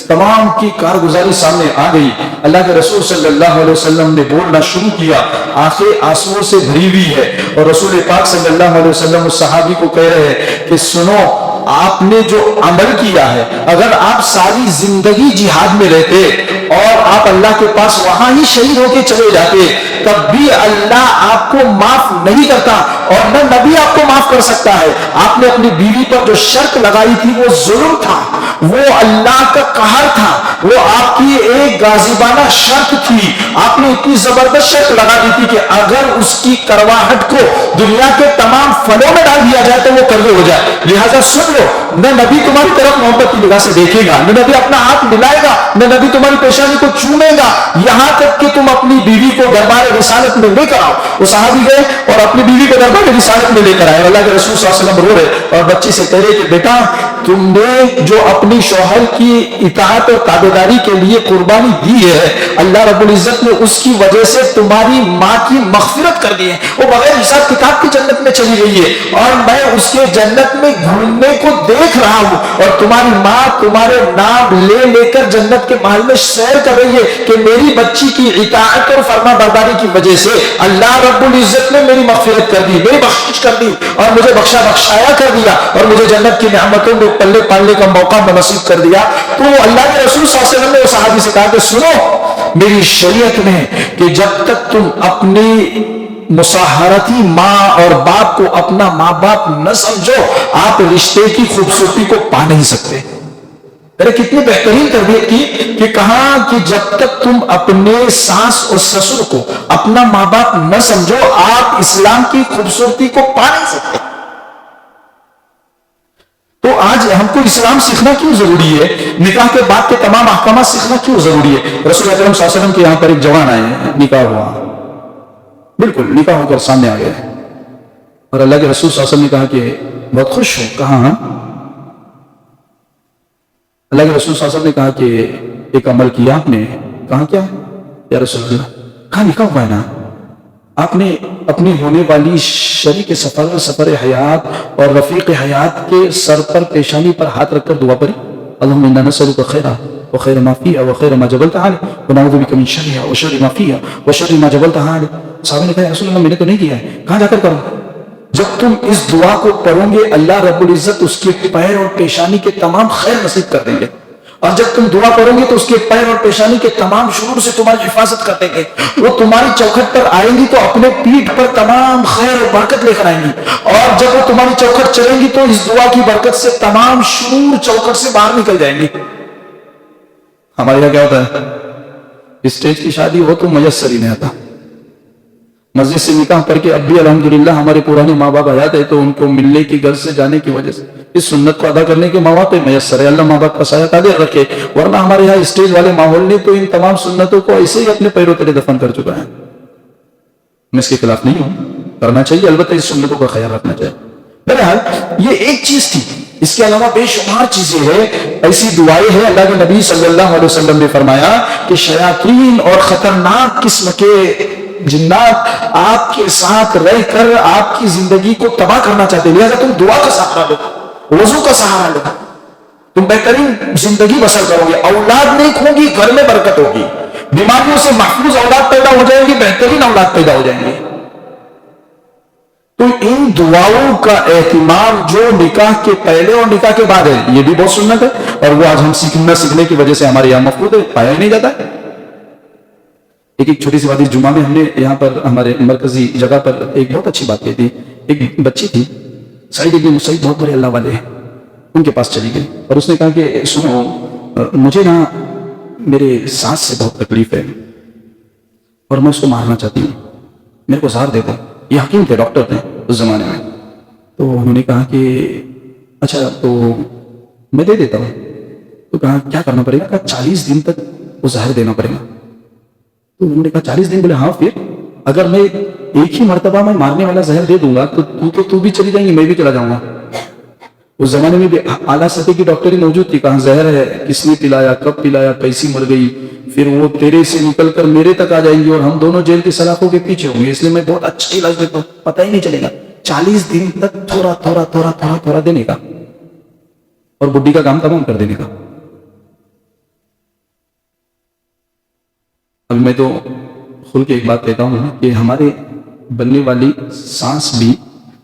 تمام کی کارگزاری سامنے آ گئی. اللہ کے رسول صلی اللہ علیہ وسلم نے بولنا شروع کیا, آنکھیں آنسوؤں سے بھری ہوئی ہے, اور رسول پاک صلی اللہ علیہ وسلم اس صحابی کو کہہ رہے ہیں کہ سنو, آپ نے جو عمل کیا ہے, اگر آپ ساری زندگی جہاد میں رہتے اور آپ اللہ کے پاس وہاں ہی شہید ہو کے چلے جاتے, تب بھی اللہ آپ کو معاف نہیں کرتا, اور نہ نبی آپ کو معاف کر سکتا ہے. آپ نے اپنی بیوی پر جو شرط لگائی تھی وہ ظلم تھا, وہ اللہ کا قہر تھا, وہ آپ کی ایک غاضبانہ شرط تھی. آپ نے اتنی زبردست شرط لگا دی تھی کہ اگر اس کی کرواہٹ کو دنیا کے تمام فنوں میں ڈال دیا جائے تو وہ کروے ہو جائے. لہذا سن لو, نہ نبی تمہاری طرف محبت کی نگاہ سے دیکھے گا, نہ نبی اپنا ہاتھ ملائے گا, نہ نبی تمہاری پیشانی کو چومے گا, یہاں تک کہ تم اپنی بیوی کو دربار رسالت میں لے کر آؤ. وہ صحابی گئے اور اپنی بیوی کو دربار رسالت میں لے کر آئے. اللہ کے رسول صلی اللہ علیہ وسلم رو رہے اور بچی سے کہہ رہے کہ بیٹا, تم نے جو اپنی شوہر کی اطاعت اور تابعداری کے لیے قربانی دی ہے, اللہ رب العزت نے اس کی وجہ سے تمہاری ماں کی مغفرت کر دی ہے. وہ بغیر حساب کتاب کی جنت میں چلی گئی ہے, اور میں اس کے جنت میں گھومنے کو دیکھ رہا ہوں, اور تمہاری ماں تمہارے نام لے لے کر جنت کے محل میں سیر کر رہی ہے کہ میری بچی کی اطاعت اور فرما برداری کی وجہ سے اللہ رب العزت نے میری مغفرت کر دی, میری بخشش کر دی, اور مجھے بخشایا کر دیا, اور مجھے جنت کی نعمتوں میں پلے پالنے کا موقع نصیب کر دیا. تو اللہ کے رسول صلی اللہ علیہ وسلم نے اس صحابی سے کہا کہ سنو, میری شریعت میں کہ جب تک تم اپنی مصاہرتی ماں اور باپ کو اپنا ماں باپ نہ سمجھو, آپ رشتے کی خوبصورتی کو پا نہیں سکتے. ارے کتنی بہترین تربیت کی کہ کہا کہ جب تک تم اپنے ساس اور سسر کو اپنا ماں باپ نہ سمجھو, آپ اسلام کی خوبصورتی کو پا نہیں سکتے. تو آج ہم کو اسلام سیکھنا کیوں ضروری ہے, نکاح کے بعد کے تمام احکامات سیکھنا کیوں ضروری ہے. رسول اکرم صلی اللہ علیہ وسلم کے یہاں پر ایک جوان آئے ہیں, نکاح ہوا, بالکل نکاح ہو کر سامنے آ گئے, اور اللہ کے رسول صلی اللہ علیہ وسلم نے کہا کہ بہت خوش ہو. کہاں, اللہ کے رسول صلی اللہ علیہ وسلم نے کہا کہ ایک عمل کیا آپ نے. کہاں کیا یا رسول اللہ, کہاں نکاح ہوا ہے نا. آپ نے اپنی ہونے والی شریک سفر حیات اور رفیق حیات کے سر پر پیشانی پر ہاتھ رکھ کر دعا پڑھی, اللہم انا نسألک خیرہ وخیر ما فیہا وخیر ما جبلتہ علیہ ونعوذ بک من شرہا وشر ما فیہا وشر ما جبلتہ علیہ. صحابہ نے کہا یا رسول اللہ, میں نے تو نہیں کیا ہے. کہاں جا کر کروں. جب تم اس دعا کو پڑھو گے, اللہ رب العزت اس کے پیر اور پیشانی کے تمام خیر نصیب کر دیں گے, اور جب تم دعا کرو گے تو اس کے پیر اور پیشانی کے تمام شرور سے تمہاری حفاظت کر دیں گے. وہ تمہاری چوکھٹ پر آئیں گی تو اپنے پیٹھ پر تمام خیر اور برکت لے کر آئیں گی, اور جب وہ تمہاری چوکھٹ چلیں گی تو اس دعا کی برکت سے تمام شرور چوکھٹ سے باہر نکل جائیں گی. ہمارے یہاں کیا ہوتا ہے, اسٹیج کی شادی ہو تو میسر ہی نہیں آتا. مسجد سے نکاح کر کے اب بھی الحمدللہ ہمارے پرانے ماں باپ حیات ہے, تو ان کو ملنے کی گھر سے جانے کی وجہ سے اس سنت کو ادا کرنے کے مواقع میسر ہے. اللہ ماں باپ کا سایہ قادر رکھے, ورنہ ہمارے یہاں اسٹیج والے ماحول نے تو ان تمام سنتوں کو ایسے ہی اپنے پیروں تلے دفن کر چکا ہے. میں اس کے خلاف نہیں ہوں, کرنا چاہیے, البتہ اس سنتوں کا خیال رکھنا چاہیے. بہرحال یہ ایک چیز تھی, اس کے علاوہ بے شمار چیزیں ہیں, ایسی دعائیں ہیں. اللہ کے نبی صلی اللہ علیہ وسلم نے فرمایا کہ شیاطین اور خطرناک قسم کے جنات آپ کے ساتھ رہ کر آپ کی زندگی کو تباہ کرنا چاہتے ہیں. لہذا تم دعا کا سہارا لو, وضو کا سہارا لو, تم بہترین زندگی بسر کرو گے. اولاد نیک ہوگی, گھر میں برکت ہوگی, بیماریوں سے محفوظ اولاد پیدا ہو جائیں گی, بہترین اولاد پیدا ہو جائیں گے. تو ان دعاؤں کا اہتمام جو نکاح کے پہلے اور نکاح کے بعد ہے، یہ بھی بہت سنت ہے، اور وہ آج ہم سیکھنے کی وجہ سے ہمارے یہاں مفقود ہے، پایا ہی نہیں جاتا ہے۔ ایک چھوٹی سی بات، اس جمعہ میں ہم نے یہاں پر ہمارے مرکزی جگہ پر ایک بہت اچھی بات کی تھی۔ ایک بچی تھی، سعید ابن مسیب بہت بڑے اللہ والے ہیں، ان کے پاس چلی گئی اور اس نے کہا کہ سنو، مجھے نا میرے سانس سے بہت تکلیف ہے اور میں اس کو مارنا چاہتی ہوں، میرے کو زہر دے دو۔ یہ حکیم تھے، ڈاکٹر تھے اس زمانے میں۔ تو انہوں نے کہا کہ اچھا تو میں دے دیتا ہوں۔ تو کہا کیا کرنا پڑے گا؟ کہا 40 دن تک وہ زہر دینا پڑے گا۔ تو انہوں نے کہا 40 دن؟ بولے ہاں، پھر اگر میں ایک ہی مرتبہ میں مارنے والا زہر دے دوں گا تو تو بھی چلی جائیں گی، میں بھی چلا جاؤں گا۔ اس زمانے میں بھی اعلیٰ سطح کی ڈاکٹری موجود تھی، کہاں زہر ہے، کس نے پلایا، کب پلایا، کیسی مر گئی، پھر وہ تیرے سے نکل کر میرے تک آ جائیں گی اور ہم دونوں جیل کی سلاخوں کے پیچھے ہوں گے، اس لیے میں بہت اچھا علاج دیتا ہوں، پتہ ہی نہیں چلے گا۔ 40 دن تک تھوڑا تھوڑا تھوڑا تھوڑا تھوڑا دینے کا اور بڈی کا کام تمام کر دینے کا۔ اب میں تو کھل کے ایک بات کہتا ہوں کہ ہمارے بننے والی سانس بھی،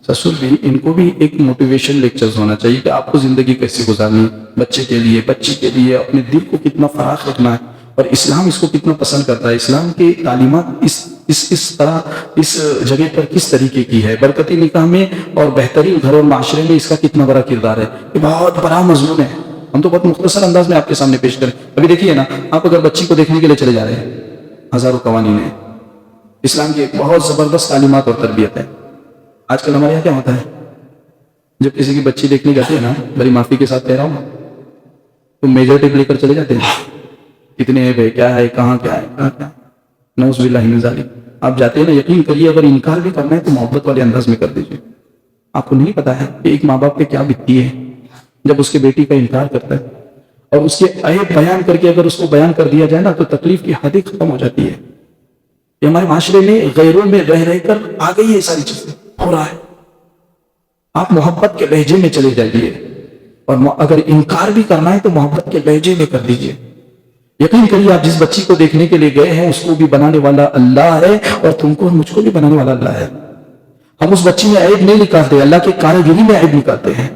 سسر بھی، ان کو بھی ایک موٹیویشن لیکچرز ہونا چاہیے کہ آپ کو زندگی کیسے گزارنی ہے، بچے کے لیے، بچی کے لیے، اپنے دل کو کتنا فراخ رکھنا ہے، اور اسلام اس کو کتنا پسند کرتا ہے، اسلام کی تعلیمات اس طرح اس جگہ پر کس طریقے کی ہے، برکتی نکاح میں اور بہترین گھر اور معاشرے میں اس کا کتنا بڑا کردار ہے۔ یہ بہت بڑا مضمون ہے، ہم تو بہت مختصر انداز میں آپ کے سامنے پیش کریں۔ ابھی دیکھیے نا، آپ اگر بچی کو دیکھنے کے لیے چلے جا رہے ہیں، ہزاروں قوانین ہیں، اسلام کی ایک بہت زبردست تعلیمات اور تربیت ہے۔ آج کل ہمارے یہاں کیا ہوتا ہے، جب کسی کی بچی دیکھنے جاتے ہیں نا، بڑی معافی کے ساتھ کہہ رہا ہوں، تو میجر ٹیپ لے کر چلے جاتے ہیں، کتنے ہے، کیا ہے، کہاں کیا ہے، کہاں کیا، نعوذ باللہ من ذالک۔ آپ جاتے ہیں نا، یقین کریے اگر انکار بھی کرنا ہے تو محبت والے انداز میں کر دیجیے۔ آپ کو نہیں پتا ہے کہ ایک ماں باپ پہ کیا بیتتی ہے جب اس کے بیٹی کا انکار کرتا ہے، اور اس کے عیب بیان کر کے اگر اس کو بیان کر دیا جائے نا تو تکلیف کی حد ختم ہو جاتی ہے۔ یہ ہمارے معاشرے میں غیروں میں رہ کر آ گئی ہے، ساری چیزیں ہو رہا ہے۔ آپ محبت کے لہجے میں چلے جائیے، اور اگر انکار بھی کرنا ہے تو محبت کے لہجے میں کر دیجیے۔ یقین کریے، آپ جس بچی کو دیکھنے کے لیے گئے ہیں اس کو بھی بنانے والا اللہ ہے، اور تم کو اور مجھ کو بھی بنانے والا اللہ ہے۔ ہم اس بچی میں عیب نہیں نکالتے، اللہ کے کاریگری میں عیب نکالتے ہیں۔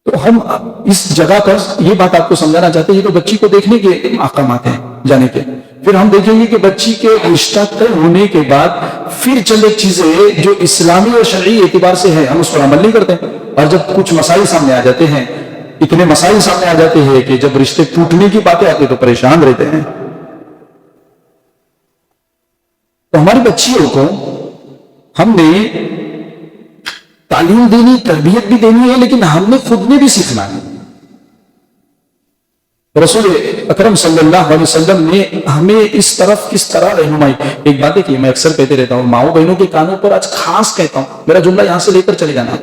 تو ہم اس جگہ پر یہ بات آپ کو سمجھانا چاہتے ہیں، یہ تو بچی کو دیکھنے کے احکامات ہیں جانے کے۔ پھر ہم دیکھیں گے کہ بچی کے رشتہ طے ہونے کے بعد پھر چند ایک چیزیں جو اسلامی اور شرعی اعتبار سے ہیں، ہم اس پر عمل نہیں کرتے، اور جب کچھ مسائل سامنے آ جاتے ہیں، اتنے مسائل سامنے آ جاتے ہیں کہ جب رشتے ٹوٹنے کی باتیں آتی تو پریشان رہتے ہیں۔ تو ہماری بچیوں کو ہم نے تعلیم دینی، تربیت بھی دینی ہے، لیکن ہم نے خود نے بھی سیکھنا ہے۔ رسول اکرم صلی اللہ علیہ وسلم نے ہمیں اس طرف کس طرح رہنمائی۔ ایک بات ہے کہ میں اکثر کہتے رہتا ہوں، ماؤں بہنوں کے کانوں پر آج خاص کہتا ہوں، میرا جملہ یہاں سے لے کر چلے جانا۔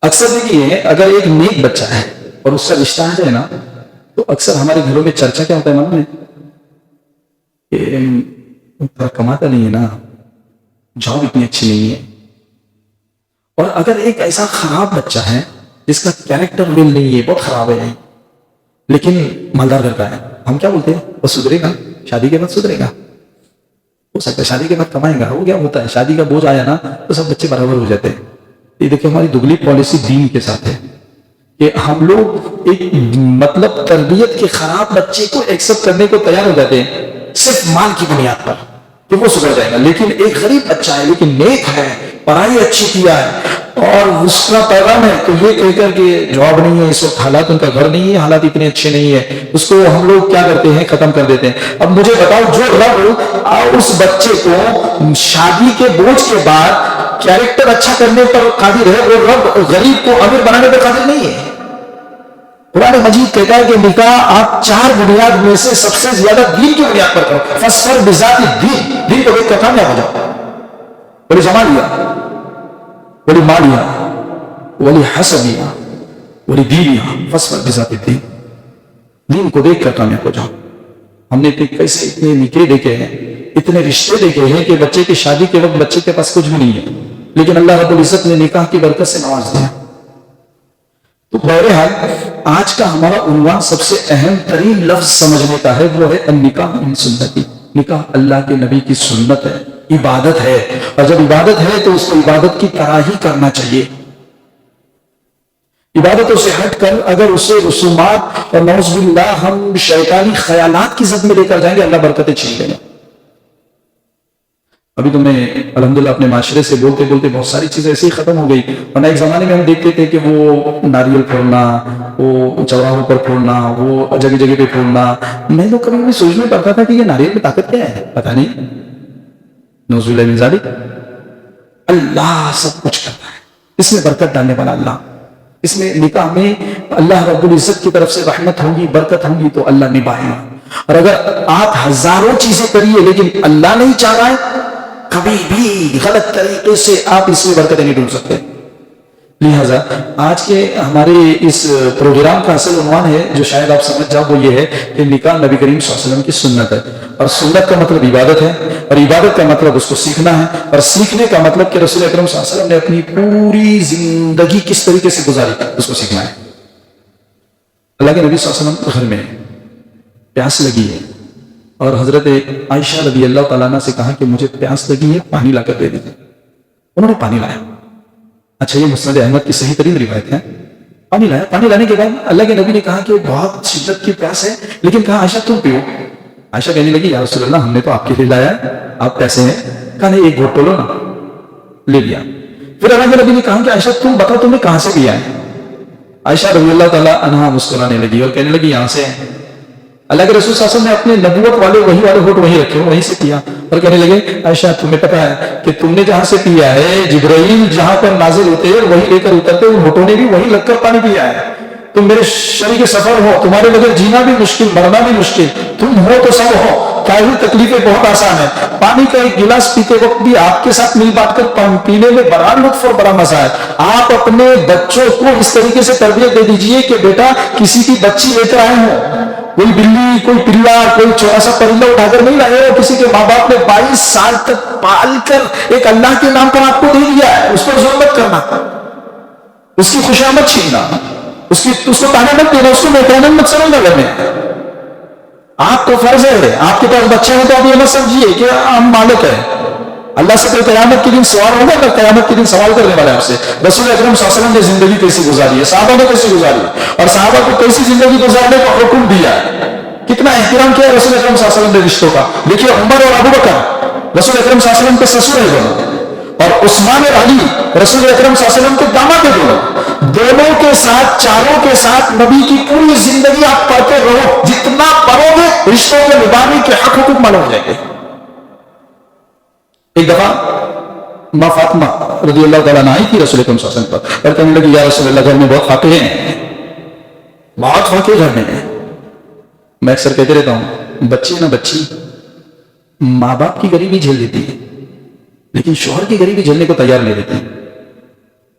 اکثر دیکھیے، اگر ایک نیک بچہ ہے اور اس کا رشتہ آ جائے نا، تو اکثر ہمارے گھروں میں چرچا کیا ہوتا ہے معلوم ہے؟ کہ کماتا نہیں ہے نا، جاب اتنی اچھی نہیں ہے۔ اور اگر ایک ایسا خراب بچہ ہے جس کا کیریکٹر ویل نہیں ہے، بہت خراب ہے، لیکن مالدار گھر کا ہے، ہم کیا بولتے ہیں؟ وہ سدھرے گا، شادی کے بعد سدھرے گا، ہو سکتا ہے شادی کے بعد کمائے گا۔ وہ کیا ہوتا ہے، شادی کا بوجھ آیا نا تو سب بچے برابر ہو جاتے ہیں۔ یہ دیکھیں، ہماری دگلی پالیسی دین کے ساتھ ہے کہ ہم لوگ ایک مطلب تربیت کے خراب بچے کو ایکسپٹ کرنے کو تیار ہو جاتے ہیں صرف مال کی بنیاد پر کہ وہ سدھر جائے گا، لیکن ایک غریب بچہ ہے لیکن نیک ہے، پڑھائی اچھی کیا ہے، اور اس کا پیغام ہے تو یہ کہہ کر کہ جاب نہیں ہے، اس وقت حالات، ان کا گھر نہیں ہے، حالات اتنے اچھے نہیں ہے، اس کو ہم لوگ کیا کرتے ہیں، ختم کر دیتے ہیں۔ اب مجھے بتاؤ، جو رب اس بچے کو شادی کے بوجھ کے بعد کیریکٹر اچھا کرنے پر قادر ہے، وہ رب غریب کو امیر بنانے پر قادر نہیں ہے۔ قرآن مجید کہتا ہے کہ نکاح آپ 4 بنیاد میں سے سب سے زیادہ دین کی بنیاد پر کرو، فاصبر بذات الدین، دین کو دیکھ کر کامیاب ہو جاؤ۔ بڑی زمانیہ، بڑی مالیہ، ولی حسبیہ، ولی دینیہ، فاصبر بذات الدین، دین کو دیکھ کر کامیاب ہو جاؤ۔ ہم نے کیسے اتنے نکاح دیکھے ہیں، اتنے رشتے دیکھے ہیں کہ بچے کی شادی کے وقت بچے کے پاس کچھ بھی نہیں ہے، لیکن اللہ رب العزت نے نکاح کی برکت سے نواز دیا۔ تو بہرحال آج کا ہمارا عنوان سب سے اہم ترین لفظ سمجھنے کا ہے، وہ ہے النکاح من سنتی۔ نکاح اللہ کے نبی کی سنت ہے، عبادت ہے، اور جب عبادت ہے تو اس کو عبادت کی طرح ہی کرنا چاہیے۔ عبادتوں سے ہٹ کر اگر اسے رسومات اور نعوذ باللہ ہم شیطانی خیالات کی زد میں لے کر جائیں گے، اللہ برکتیں چھین لیں گے۔ ابھی تو میں الحمدللہ اپنے معاشرے سے بولتے بولتے بہت ساری چیزیں ایسے ہی ختم ہو گئی، ورنہ ایک زمانے میں ہم دیکھتے تھے کہ وہ ناریل پھوڑنا، وہ چوراہوں پر پھوڑنا، وہ جگہ جگہ پہ پھوڑنا، میں تو کبھی سوچ میں پڑتا تھا کہ یہ ناریل میں طاقت کیا ہے، پتہ نہیں، نعوذ باللہ من ذالک۔ اللہ سب کچھ کرتا ہے، اس میں برکت ڈالنے والا اللہ، اس میں نکاح میں اللہ رب العزت کی طرف سے رحمت ہوگی، برکت ہوگی تو اللہ نبھائے گا۔ اور اگر آپ ہزاروں چیزیں کریے لیکن اللہ نہیں چاہ رہا ہے، کبھی بھی غلط طریقے سے آپ اس میں برکتیں نہیں ڈھونڈ سکتے۔ لہذا آج کے ہمارے اس پروگرام کا اصل عنوان ہے، جو شاید آپ سمجھ جاؤ، وہ یہ ہے کہ نکاح نبی کریم صلی اللہ علیہ وسلم کی سنت ہے، اور سنت کا مطلب عبادت ہے، اور عبادت کا مطلب اس کو سیکھنا ہے، اور سیکھنے کا مطلب کہ رسول اکرم صلی اللہ علیہ وسلم نے اپنی پوری زندگی کس طریقے سے گزاری اس کو سیکھنا ہے۔ اللہ کے نبی صلی اللہ علیہ وسلم گھر میں پیاس لگی ہے، اور حضرت عائشہ رضی اللہ تعالیٰ عنہ سے کہا کہ مجھے پیاس لگی ہے، پانی لا کر دے دیجیے۔ انہوں نے پانی لایا۔ اچھا، یہ مسند احمد کی صحیح ترین روایت ہے۔ پانی لایا، پانی لانے کے بعد اللہ کے نبی نے کہا کہ بہت شدت کی پیاس ہے، لیکن کہا عائشہ تم پیو۔ عائشہ کہنے لگی یا رسول اللہ ہم نے تو آپ کے لیے لایا ہے، آپ کیسے ہیں؟ کہا نہیں، ایک گھونٹ لو نا، لے لیا۔ پھر اللہ کے نبی نے کہا کہ عائشہ تم بتاؤ تم نے کہاں سے پیا ہے؟ عائشہ رضی اللہ تعالیٰ عنہا مسکرانے لگی اور کہنے لگی یہاں سے ہے۔ اللہ کے رسول صلی اللہ علیہ وسلم نے اپنے نبوت والے وہی والے ہوٹ وہیں رکھے، وہیں سے پیا، اور کہنے لگے عائشہ تمہیں پتا ہے کہ تم نے جہاں سے پیا ہے، جبرائیل جہاں پر نازل ہوتے ہیں وہیں لے کر اترتے، ان ہوٹوں نے بھی وہیں لگ کر پانی پیا ہے۔ تم میرے شریک سفر ہو، تمہارے بغیر جینا بھی مشکل، مرنا بھی مشکل، تم ہو تو سب ہو، کیا تکلیفیں بہت آسان ہے۔ پانی کا ایک گلاس پیتے وقت بھی آپ کے ساتھ مل بانٹ کر پینے میں بڑا لطف اور بڑا مزہ ہے۔ آپ اپنے بچوں کو اس طریقے سے تربیت دے دیجئے کہ بیٹا کسی کی بچی لے کر آئے ہوں، کوئی بلی، کوئی پلا، کوئی چھوٹا سا پرندہ اٹھا کر نہیں لائے ہو، کسی کے ماں باپ نے 22 سال تک پال کر ایک اللہ کے نام پر آپ کو دے دیا ہے، اس پر ظلم مت کرنا، اس کی خوشامد چھیننا، اس کو تانا مت دینا، اس کو محتاج مت سمجھنا گھر میں۔ آپ کو فرض ہے، آپ کے پاس بچے ہیں تو آپ یہ مت سمجھیے کہ ہم مالک ہیں۔ اللہ سے قیامت کے دن سوال ہوگا، اگر قیامت کے دن سوال کرنے والے آپ سے رسول اکرم صلی اللہ علیہ وسلم نے زندگی کیسی گزاری ہے، صحابہ نے کیسی گزاری ہے، اور صحابہ کو کیسی زندگی گزارنے کا حکم دیا ہے، کتنا احترام کیا رسول اکرم صلی اللہ علیہ وسلم نے رشتوں کا۔ دیکھیے عمر اور ابو بکر رسول اکرم صلی اللہ علیہ وسلم کے سسر ہیں دونوں، اور عثمان اور علی رسول اکرم صلی اللہ علیہ وسلم کے داماد ہیں دونوں کے ساتھ، چاروں کے ساتھ نبی کی پوری زندگی آپ پڑھتے رہو، جتنا پڑھو گے رشتوں کے نبھانے کے حق حقوق معلوم ہو جائیں گے۔ ایک دفعہ ماں فاطمہ رضی اللہ تعالیٰ عنہ آئی تھی رسول اکرم صلی اللہ علیہ وسلم پر، اور کہنے لگی یا رسول اللہ گھر میں بہت فاقے ہیں، بہت فاقے گھر میں ہیں۔ میں اکثر کہتے رہتا ہوں بچی نہ بچی ماں باپ کی غریبی جھیل لیتی ہے لیکن شوہر کی غریبی جھیلنے کو تیار نہیں رہتی۔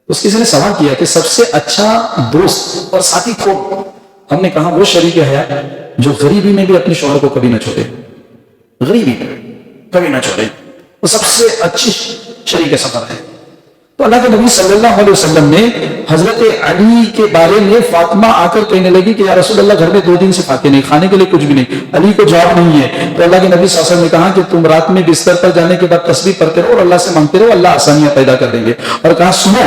اس کسی نے سوال کیا کہ سب سے اچھا دوست اور ساتھی کون؟ ہم نے کہا وہ شریک حیات جو غریبی میں بھی اپنے شوہر کو کبھی نہ چھوڑے، غریبی کبھی نہ چھوڑے، وہ سب سے اچھی شریک سفر ہے۔ تو اللہ کے نبی صلی اللہ علیہ وسلم نے حضرت علی کے بارے میں فاطمہ آ کر کہنے لگی کہ یا رسول اللہ گھر میں 2 دن سے فاقے نہیں، کھانے کے لیے کچھ بھی نہیں، علی کو جواب نہیں ہے۔ تو اللہ کے نبی صلی اللہ علیہ وسلم نے کہا کہ تم رات میں بستر پر جانے کے بعد تسبیح پڑھتے رہو اور اللہ سے مانگتے رہو، اللہ آسانیاں پیدا کر دیں گے۔ اور کہا سنو،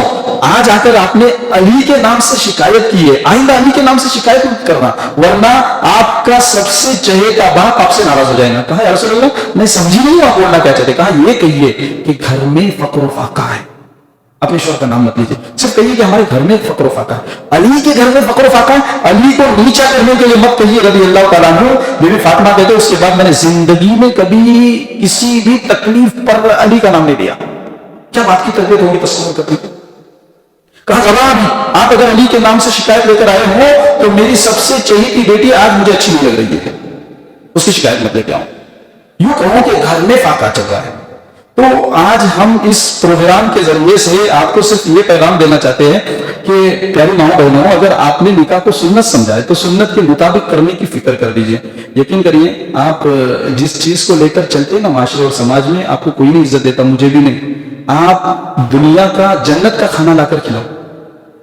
آج آ کر آپ نے علی کے نام سے شکایت کی ہے، آئندہ علی کے نام سے شکایت مت کرنا ورنہ آپ کا سب سے چہیتا باپ آپ سے ناراض ہو جائے گا۔ کہا یا رسول اللہ میں سمجھی نہیں آپ بولنا کیا چاہتے۔ کہا یہ کہیے کہ گھر میں فقر و فاقہ ہے، اپنے شوہر کا نام مت لیجیے، صرف کہیے کہ ہمارے گھر میں فقر و فاقہ ہے، علی کے گھر میں فقر و فاقہ ہے، علی کو نیچا کرنے کے لیے مت کہیے رضی اللہ تعالیٰ عنہ۔ بی بی فاطمہ کہتے اس کے بعد میں نے زندگی میں کبھی کسی بھی تکلیف پر علی کا نام نہیں لیا۔ کیا بات کی تربیت ہوگی تصور کرتی۔ کہا جواب آپ اگر علی کے نام سے شکایت لے کر آئے ہو تو میری سب سے چہیتی بیٹی آج مجھے اچھی نہیں لگ رہی ہے، اس کی شکایت مت لے کے آؤں، یوں کہوں کہ گھر میں فاقہ چل رہا ہے۔ تو آج ہم اس پروگرام کے ذریعے سے آپ کو صرف یہ پیغام دینا چاہتے ہیں کہ پیاری ماؤں بہنوں، اگر آپ نے نکاح کو سنت سمجھا ہے تو سنت کے مطابق کرنے کی فکر کر دیجئے۔ یقین کریے آپ جس چیز کو لے کر چلتے ہیں نا معاشرے اور سماج میں، آپ کو کوئی نہیں عزت دیتا، مجھے بھی نہیں۔ آپ دنیا کا، جنت کا کھانا لا کر کھلاؤ،